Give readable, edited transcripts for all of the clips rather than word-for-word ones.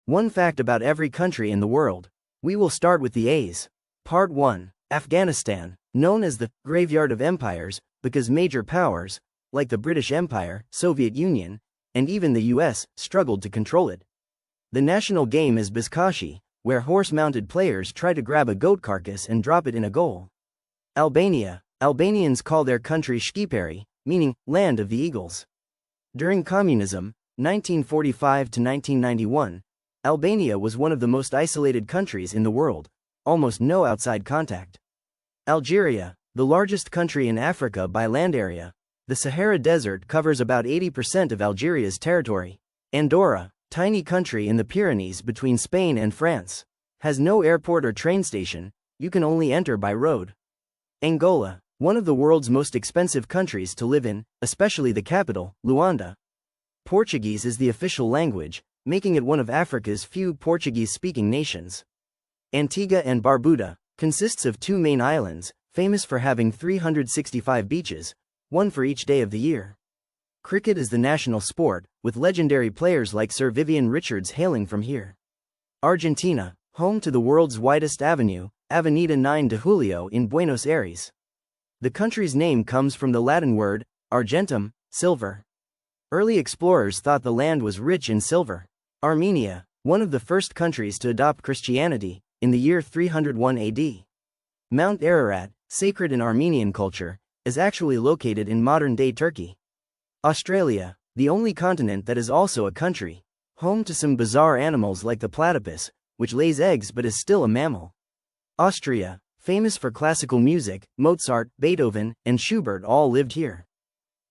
One fact about every country in the world. We will start with the A's. Part 1. Afghanistan, known as the graveyard of empires, because major powers, like the British Empire, Soviet Union, and even the US, struggled to control it. The national game is Buzkashi, where horse-mounted players try to grab a goat carcass and drop it in a goal. Albania. Albanians call their country Shqipëri, meaning land of the eagles. During communism, 1945 to 1991, Albania was one of the most isolated countries in the world, almost no outside contact. Algeria, the largest country in Africa by land area, the Sahara Desert covers about 80% of Algeria's territory. Andorra, tiny country in the Pyrenees between Spain and France, has no airport or train station, you can only enter by road. Angola, one of the world's most expensive countries to live in, especially the capital, Luanda. Portuguese is the official language, making it one of Africa's few Portuguese-speaking nations. Antigua and Barbuda consists of two main islands, famous for having 365 beaches, one for each day of the year. Cricket is the national sport, with legendary players like Sir Vivian Richards hailing from here. Argentina, home to the world's widest avenue, Avenida 9 de Julio in Buenos Aires. The country's name comes from the Latin word, argentum, silver. Early explorers thought the land was rich in silver. Armenia, one of the first countries to adopt Christianity, in the year 301 AD. Mount Ararat, sacred in Armenian culture, is actually located in modern-day Turkey. Australia, the only continent that is also a country, home to some bizarre animals like the platypus, which lays eggs but is still a mammal. Austria, famous for classical music, Mozart, Beethoven, and Schubert all lived here.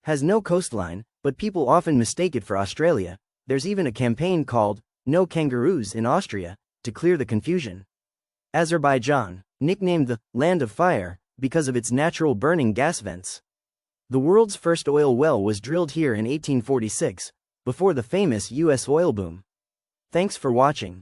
Has no coastline, but people often mistake it for Australia. There's even a campaign called No Kangaroos in Austria, to clear the confusion. Azerbaijan, nicknamed the Land of Fire, because of its natural burning gas vents. The world's first oil well was drilled here in 1846, before the famous US oil boom. Thanks for watching.